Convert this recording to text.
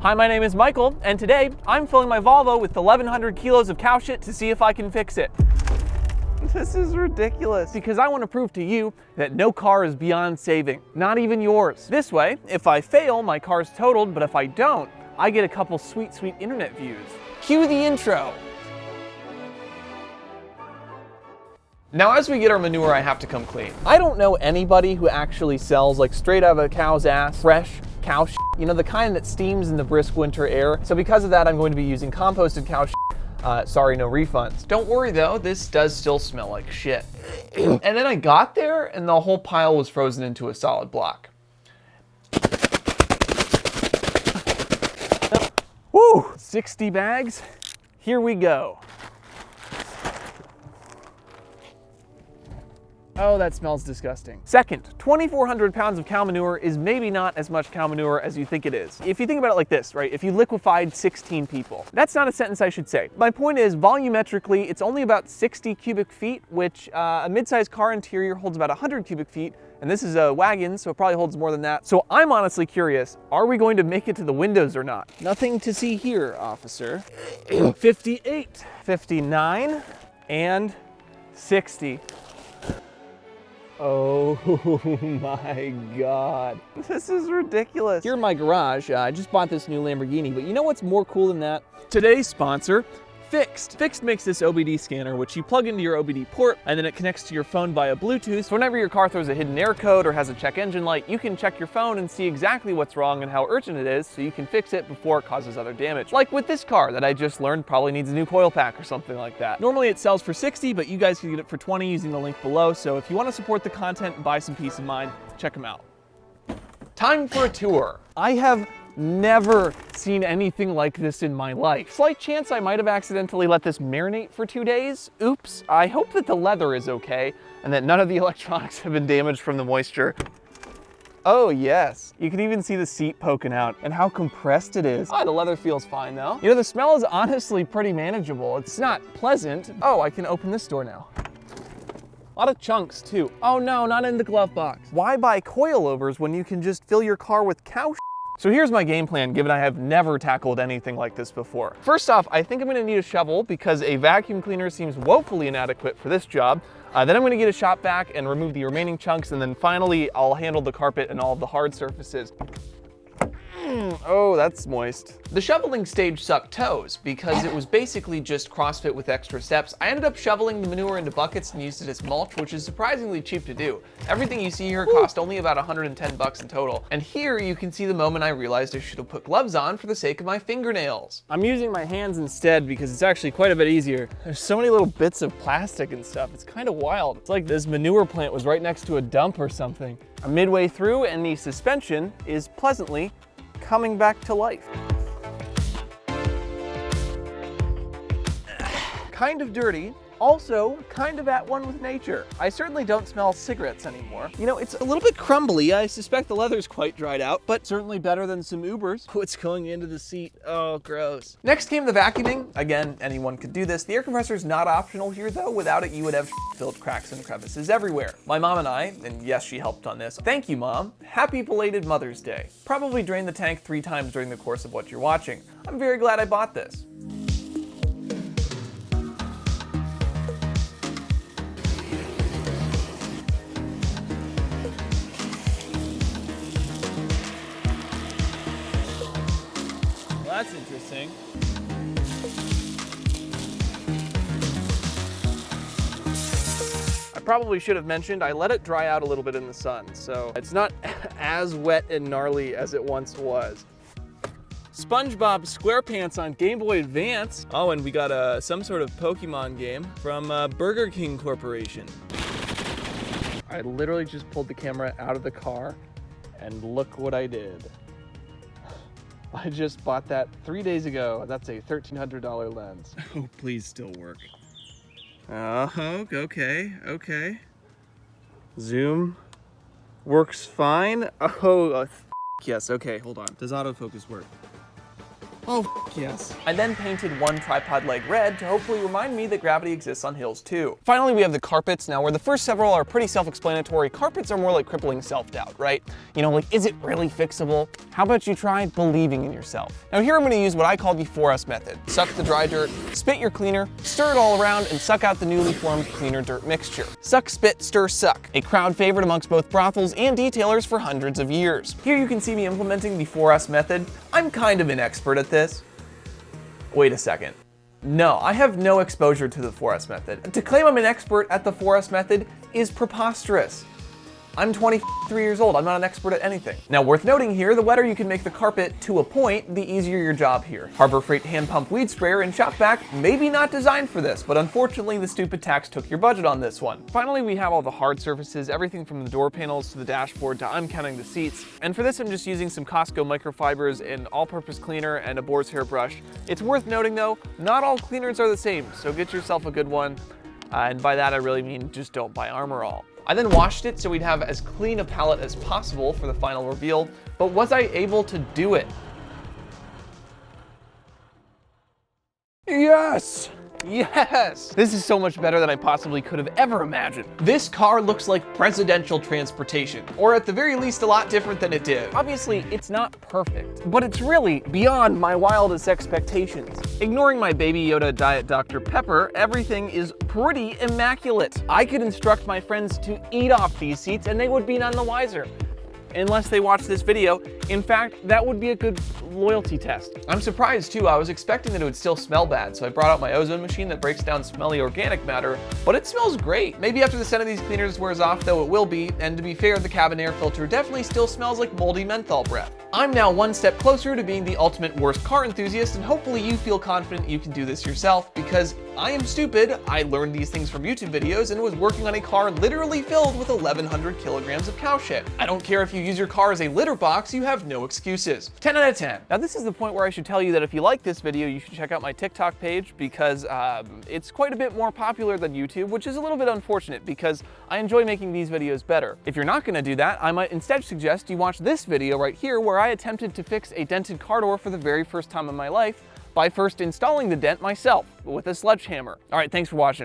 Hi, my name is Michael, and today I'm filling my Volvo with 1,100 kilos of cow shit to see if I can fix it. This is ridiculous. Because I want to prove to you that no car is beyond saving, not even yours. This way, if I fail, my car's totaled, but if I don't, I get a couple sweet, sweet internet views. Cue the intro. Now, as we get our manure, I have to come clean. I don't know anybody who actually sells like straight out of a cow's ass, fresh cow shit, you know, the kind that steams in the brisk winter air. So because of that, I'm going to be using composted cow shit. Sorry, no refunds. Don't worry though, this does still smell like shit. And then I got there and the whole pile was frozen into a solid block. Woo! 60 bags, here we go. Oh, that smells disgusting. Second, 2,400 pounds of cow manure is maybe not as much cow manure as you think it is. If you think about it like this, right? If you liquefied 16 people, that's not a sentence I should say. My point is, volumetrically, it's only about 60 cubic feet, which a mid-sized car interior holds about 100 cubic feet, and this is a wagon, so it probably holds more than that. So I'm honestly curious, are we going to make it to the windows or not? Nothing to see here, officer. 58, 59, and 60. Oh my God. This is ridiculous. Here in my garage, I just bought this new Lamborghini, but you know what's more cool than that? Today's sponsor, Fixed. Fixed makes this OBD scanner, which you plug into your OBD port, and then it connects to your phone via Bluetooth. So whenever your car throws a hidden error code or has a check engine light, you can check your phone and see exactly what's wrong and how urgent it is, so you can fix it before it causes other damage. Like with this car that I just learned probably needs a new coil pack or something like that. Normally it sells for 60, but you guys can get it for 20 using the link below. So if you want to support the content and buy some peace of mind, check them out. Time for a tour. I have never seen anything like this in my life. Slight chance I might have accidentally let this marinate for 2 days. Oops. I hope that the leather is okay and that none of the electronics have been damaged from the moisture. Oh yes, you can even see the seat poking out and how compressed it is. Oh, the leather feels fine though. You know, the smell is honestly pretty manageable. It's not pleasant. Oh, I can open this door now. A lot of chunks too. Oh no, not in the glove box. Why buy coilovers when you can just fill your car with cow shit? So here's my game plan, given I have never tackled anything like this before. First off, I think I'm gonna need a shovel because a vacuum cleaner seems woefully inadequate for this job. Then I'm gonna get a shop vac and remove the remaining chunks, and then finally I'll handle the carpet and all of the hard surfaces. Oh, that's moist. The shoveling stage sucked toes because it was basically just CrossFit with extra steps. I ended up shoveling the manure into buckets and used it as mulch, which is surprisingly cheap to do. Everything you see here cost only about 110 bucks in total. And here you can see the moment I realized I should have put gloves on for the sake of my fingernails. I'm using my hands instead because it's actually quite a bit easier. There's so many little bits of plastic and stuff. It's kind of wild. It's like this manure plant was right next to a dump or something. I'm midway through and the suspension is pleasantly coming back to life. Kind of dirty, also kind of at one with nature. I certainly don't smell cigarettes anymore. You know, it's a little bit crumbly. I suspect the leather's quite dried out, but certainly better than some Ubers. Oh, it's going into the seat. Oh, gross. Next came the vacuuming. Again, anyone could do this. The air compressor is not optional here though. Without it, you would have filled cracks and crevices everywhere. My mom and I, and yes, she helped on this. Thank you, Mom. Happy belated Mother's Day. Probably drained the tank 3 times during the course of what you're watching. I'm very glad I bought this. That's interesting. I probably should have mentioned I let it dry out a little bit in the sun, so it's not as wet and gnarly as it once was. SpongeBob SquarePants on Game Boy Advance. Oh, and we got some sort of Pokemon game from Burger King Corporation. I literally just pulled the camera out of the car and look what I did. I just bought that 3 days ago. That's a $1,300 lens. Oh, please still work. Okay. Zoom works fine. Oh, yes, okay, hold on. Does autofocus work? Oh, yes. I then painted one tripod leg red to hopefully remind me that gravity exists on hills too. Finally, we have the carpets. Now, where the first several are pretty self-explanatory, carpets are more like crippling self-doubt, right? You know, like, is it really fixable? How about you try believing in yourself? Now here I'm gonna use what I call the 4S method. Suck the dry dirt, spit your cleaner, stir it all around, and suck out the newly formed cleaner dirt mixture. Suck, spit, stir, suck. A crowd favorite amongst both brothels and detailers for hundreds of years. Here you can see me implementing the 4S method. I'm kind of an expert at this. Wait a second. No, I have no exposure to the 4S method. To claim I'm an expert at the 4S method is preposterous. I'm 23 years old, I'm not an expert at anything. Now, worth noting here, the wetter you can make the carpet to a point, the easier your job here. Harbor Freight hand pump weed sprayer in shop vac, maybe not designed for this, but unfortunately the stupid tax took your budget on this one. Finally, we have all the hard surfaces, everything from the door panels to the dashboard to uncounting the seats. And for this, I'm just using some Costco microfibers, an all-purpose cleaner, and a boar's hair brush. It's worth noting though, not all cleaners are the same, so get yourself a good one. And by that I really mean just don't buy Armor All. I then washed it so we'd have as clean a palette as possible for the final reveal, but was I able to do it? Yes! Yes! This is so much better than I possibly could have ever imagined. This car looks like presidential transportation, or at the very least a lot different than it did. Obviously, it's not perfect, but it's really beyond my wildest expectations. Ignoring my Baby Yoda Diet Dr. Pepper, everything is pretty immaculate. I could instruct my friends to eat off these seats and they would be none the wiser. Unless they watch this video. In fact, that would be a good loyalty test. I'm surprised too. I was expecting that it would still smell bad, so I brought out my ozone machine that breaks down smelly organic matter, but it smells great. Maybe after the scent of these cleaners wears off, though it will be, and to be fair, the cabin air filter definitely still smells like moldy menthol breath. I'm now one step closer to being the ultimate worst car enthusiast, and hopefully you feel confident you can do this yourself, because I am stupid. I learned these things from YouTube videos and was working on a car literally filled with 1,100 kilograms of cow shit. I don't care if you use your car as a litter box, you have no excuses. 10 out of 10. Now this is the point where I should tell you that if you like this video, you should check out my TikTok page because it's quite a bit more popular than YouTube, which is a little bit unfortunate because I enjoy making these videos better. If you're not gonna do that, I might instead suggest you watch this video right here where I attempted to fix a dented car door for the very first time in my life by first installing the dent myself with a sledgehammer. All right, thanks for watching.